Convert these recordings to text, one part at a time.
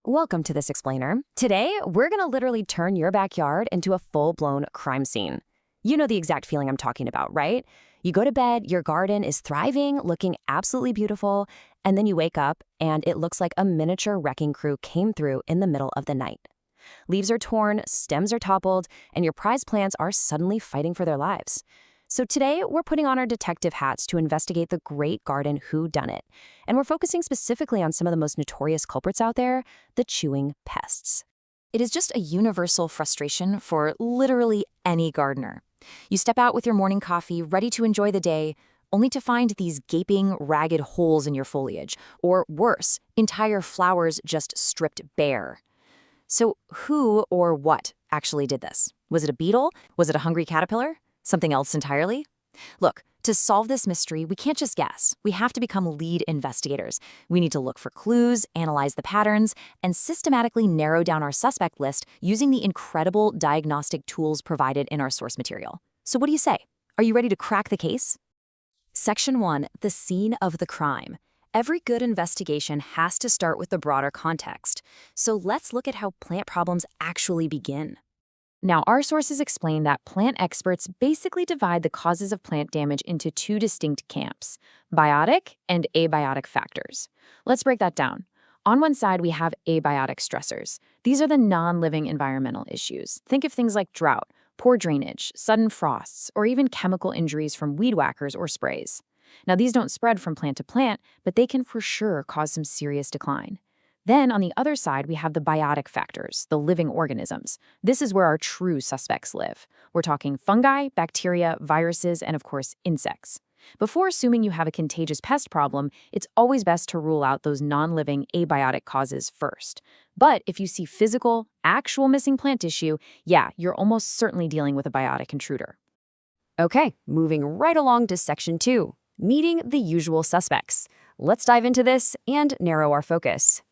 Welcome to this explainer. Today, we're going to literally turn your backyard into a full-blown crime scene. You know the exact feeling I'm talking about, right? You go to bed, your garden is thriving, looking absolutely beautiful, and then you wake up and it looks like a miniature wrecking crew came through in the middle of the night. Leaves are torn, stems are toppled, and your prized plants are suddenly fighting for their lives. So today, we're putting on our detective hats to investigate the Great Garden Whodunit, and we're focusing specifically on some of the most notorious culprits out there, the chewing pests. It is just a universal frustration for literally any gardener. You step out with your morning coffee, ready to enjoy the day, only to find these gaping, ragged holes in your foliage, or worse, entire flowers just stripped bare. So who or what actually did this? Was it a beetle? Was it a hungry caterpillar? Something else entirely? Look, to solve this mystery, we can't just guess. We have to become lead investigators. We need to look for clues, analyze the patterns, and systematically narrow down our suspect list using the incredible diagnostic tools provided in our source material. So what do you say? Are you ready to crack the case? Section 1, the scene of the crime. Every good investigation has to start with the broader context. So let's look at how plant problems actually begin. Now, our sources explain that plant experts basically divide the causes of plant damage into two distinct camps, biotic and abiotic factors. Let's break that down. On one side, we have abiotic stressors. These are the non-living environmental issues. Think of things like drought, poor drainage, sudden frosts, or even chemical injuries from weed whackers or sprays. Now, these don't spread from plant to plant, but they can for sure cause some serious decline. Then, on the other side, we have the biotic factors, the living organisms. This is where our true suspects live. We're talking fungi, bacteria, viruses, and of course, insects. Before assuming you have a contagious pest problem, it's always best to rule out those non-living abiotic causes first. But if you see physical, actual missing plant tissue, yeah, you're almost certainly dealing with a biotic intruder. Okay, moving right along to Section 2, meeting the usual suspects. Let's dive into this and narrow our focus.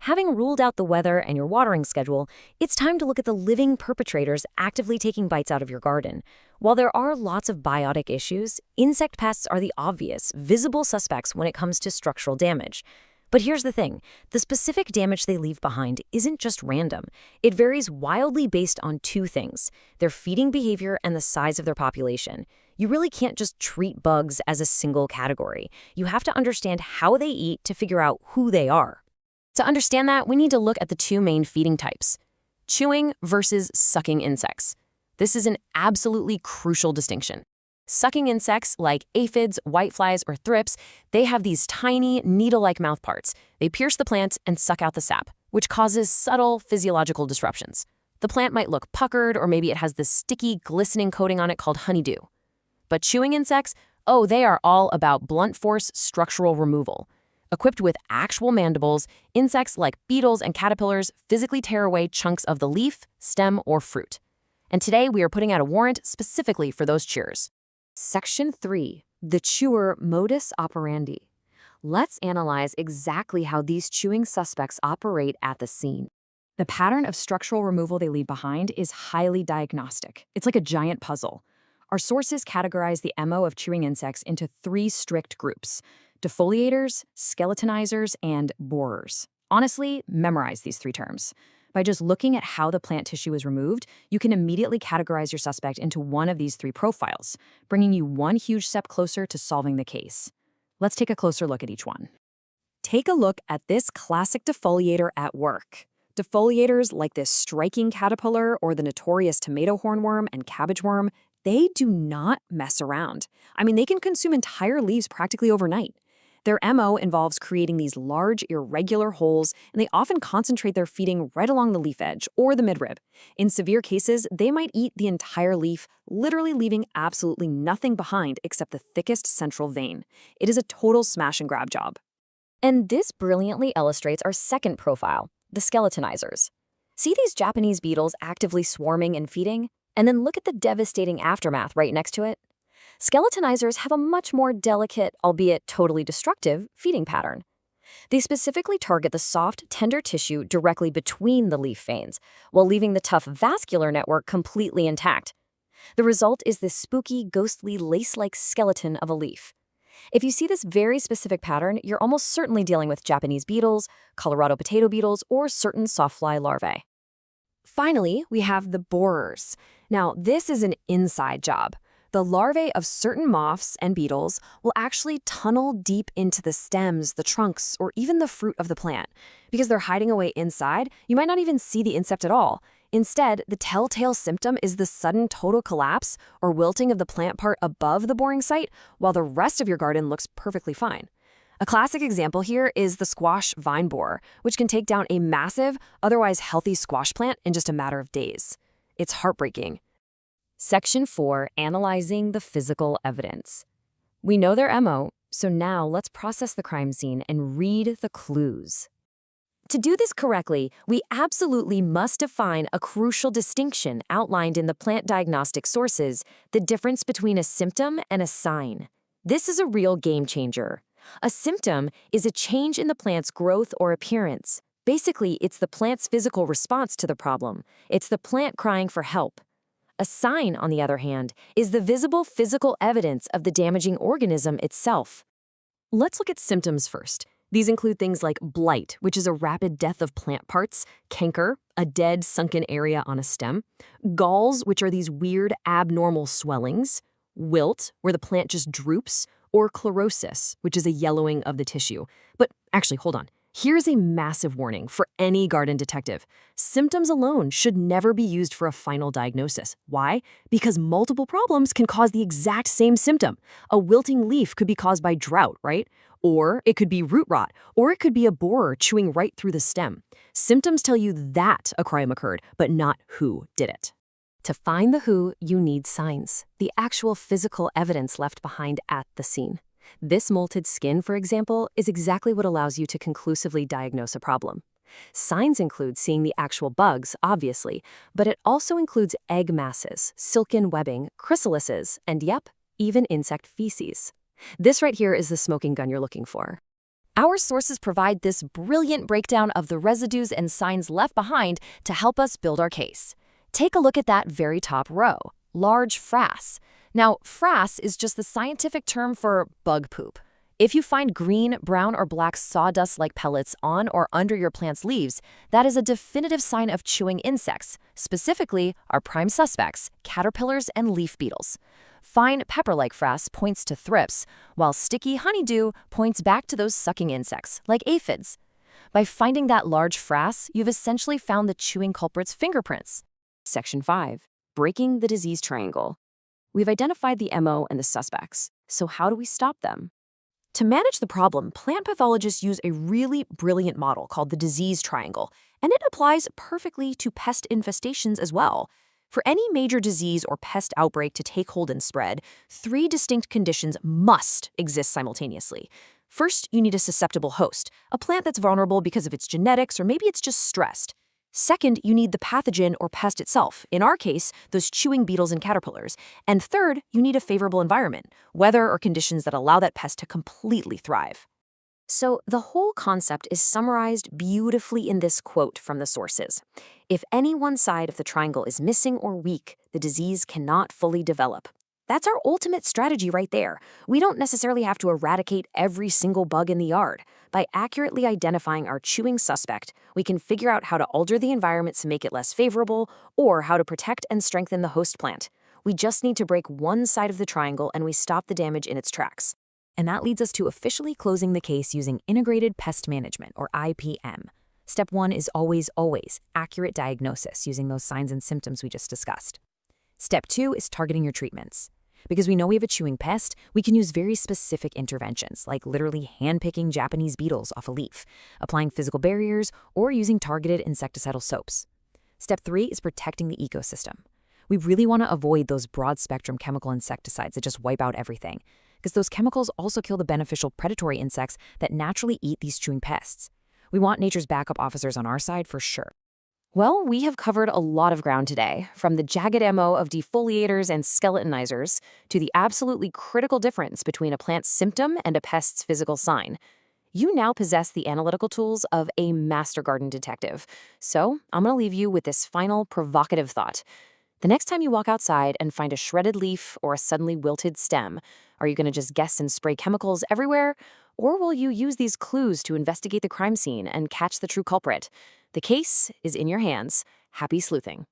Having ruled out the weather and your watering schedule, it's time to look at the living perpetrators actively taking bites out of your garden. While there are lots of biotic issues, insect pests are the obvious, visible suspects when it comes to structural damage. But here's the thing, the specific damage they leave behind isn't just random. It varies wildly based on two things, their feeding behavior and the size of their population. You really can't just treat bugs as a single category. You have to understand how they eat to figure out who they are. To understand that, we need to look at the two main feeding types, chewing versus sucking insects. This is an absolutely crucial distinction. Sucking insects like aphids, whiteflies, or thrips, they have these tiny, needle-like mouthparts. They pierce the plant and suck out the sap, which causes subtle physiological disruptions. The plant might look puckered, or maybe it has this sticky, glistening coating on it called honeydew. But chewing insects, oh, they are all about blunt force structural removal. Equipped with actual mandibles, insects like beetles and caterpillars physically tear away chunks of the leaf, stem, or fruit. And today we are putting out a warrant specifically for those chewers. Section 3, the chewer modus operandi. Let's analyze exactly how these chewing suspects operate at the scene. The pattern of structural removal they leave behind is highly diagnostic. It's like a giant puzzle. Our sources categorize the MO of chewing insects into three strict groups: defoliators, skeletonizers, and borers. Honestly, memorize these three terms. By just looking at how the plant tissue is removed, you can immediately categorize your suspect into one of these three profiles, bringing you one huge step closer to solving the case. Let's take a closer look at each one. Take a look at this classic defoliator at work. Defoliators like this striking caterpillar or the notorious tomato hornworm and cabbage worm, they do not mess around. I mean, they can consume entire leaves practically overnight. Their MO involves creating these large, irregular holes, and they often concentrate their feeding right along the leaf edge or the midrib. In severe cases, they might eat the entire leaf, literally leaving absolutely nothing behind except the thickest central vein. It is a total smash and grab job. And this brilliantly illustrates our second profile, the skeletonizers. See these Japanese beetles actively swarming and feeding? And then look at the devastating aftermath right next to it. Skeletonizers have a much more delicate, albeit totally destructive, feeding pattern. They specifically target the soft, tender tissue directly between the leaf veins, while leaving the tough vascular network completely intact. The result is this spooky, ghostly, lace-like skeleton of a leaf. If you see this very specific pattern, you're almost certainly dealing with Japanese beetles, Colorado potato beetles, or certain softfly larvae. Finally, we have the borers. Now, this is an inside job. The larvae of certain moths and beetles will actually tunnel deep into the stems, the trunks, or even the fruit of the plant. Because they're hiding away inside, you might not even see the insect at all. Instead, the telltale symptom is the sudden total collapse or wilting of the plant part above the boring site, while the rest of your garden looks perfectly fine. A classic example here is the squash vine borer, which can take down a massive, otherwise healthy squash plant in just a matter of days. It's heartbreaking. Section 4, Analyzing the Physical Evidence. We know their MO, so now let's process the crime scene and read the clues. To do this correctly, we absolutely must define a crucial distinction outlined in the plant diagnostic sources, the difference between a symptom and a sign. This is a real game changer. A symptom is a change in the plant's growth or appearance. Basically, it's the plant's physical response to the problem. It's the plant crying for help. A sign, on the other hand, is the visible physical evidence of the damaging organism itself. Let's look at symptoms first. These include things like blight, which is a rapid death of plant parts, canker, a dead, sunken area on a stem, galls, which are these weird, abnormal swellings, wilt, where the plant just droops, or chlorosis, which is a yellowing of the tissue. But actually, hold on. Here's a massive warning for any garden detective. Symptoms alone should never be used for a final diagnosis. Why? Because multiple problems can cause the exact same symptom. A wilting leaf could be caused by drought, right? Or it could be root rot, or it could be a borer chewing right through the stem. Symptoms tell you that a crime occurred, but not who did it. To find the who, you need signs, the actual physical evidence left behind at the scene. This molted skin, for example, is exactly what allows you to conclusively diagnose a problem. Signs include seeing the actual bugs, obviously, but it also includes egg masses, silken webbing, chrysalises, and yep, even insect feces. This right here is the smoking gun you're looking for. Our sources provide this brilliant breakdown of the residues and signs left behind to help us build our case. Take a look at that very top row, large frass. Now, frass is just the scientific term for bug poop. If you find green, brown, or black sawdust-like pellets on or under your plant's leaves, that is a definitive sign of chewing insects, specifically our prime suspects, caterpillars and leaf beetles. Fine pepper-like frass points to thrips, while sticky honeydew points back to those sucking insects, like aphids. By finding that large frass, you've essentially found the chewing culprit's fingerprints. Section 5. Breaking the disease triangle. We've identified the MO and the suspects, so how do we stop them? To manage the problem, plant pathologists use a really brilliant model called the disease triangle, and it applies perfectly to pest infestations as well. For any major disease or pest outbreak to take hold and spread, 3 distinct conditions must exist simultaneously. First, you need a susceptible host, a plant that's vulnerable because of its genetics or maybe it's just stressed. Second, you need the pathogen or pest itself, in our case, those chewing beetles and caterpillars. And third, you need a favorable environment, weather or conditions that allow that pest to completely thrive. So the whole concept is summarized beautifully in this quote from the sources. If any one side of the triangle is missing or weak, the disease cannot fully develop. That's our ultimate strategy right there. We don't necessarily have to eradicate every single bug in the yard. By accurately identifying our chewing suspect, we can figure out how to alter the environment to make it less favorable or how to protect and strengthen the host plant. We just need to break one side of the triangle and we stop the damage in its tracks. And that leads us to officially closing the case using Integrated Pest Management, or IPM. Step 1 is always accurate diagnosis using those signs and symptoms we just discussed. Step 2 is targeting your treatments. Because we know we have a chewing pest, we can use very specific interventions, like literally hand-picking Japanese beetles off a leaf, applying physical barriers, or using targeted insecticidal soaps. Step 3 is protecting the ecosystem. We really want to avoid those broad-spectrum chemical insecticides that just wipe out everything, because those chemicals also kill the beneficial predatory insects that naturally eat these chewing pests. We want nature's backup officers on our side for sure. Well, we have covered a lot of ground today, from the jagged MO of defoliators and skeletonizers to the absolutely critical difference between a plant's symptom and a pest's physical sign. You now possess the analytical tools of a master garden detective. So I'm going to leave you with this final provocative thought. The next time you walk outside and find a shredded leaf or a suddenly wilted stem, are you going to just guess and spray chemicals everywhere? Or will you use these clues to investigate the crime scene and catch the true culprit? The case is in your hands. Happy sleuthing.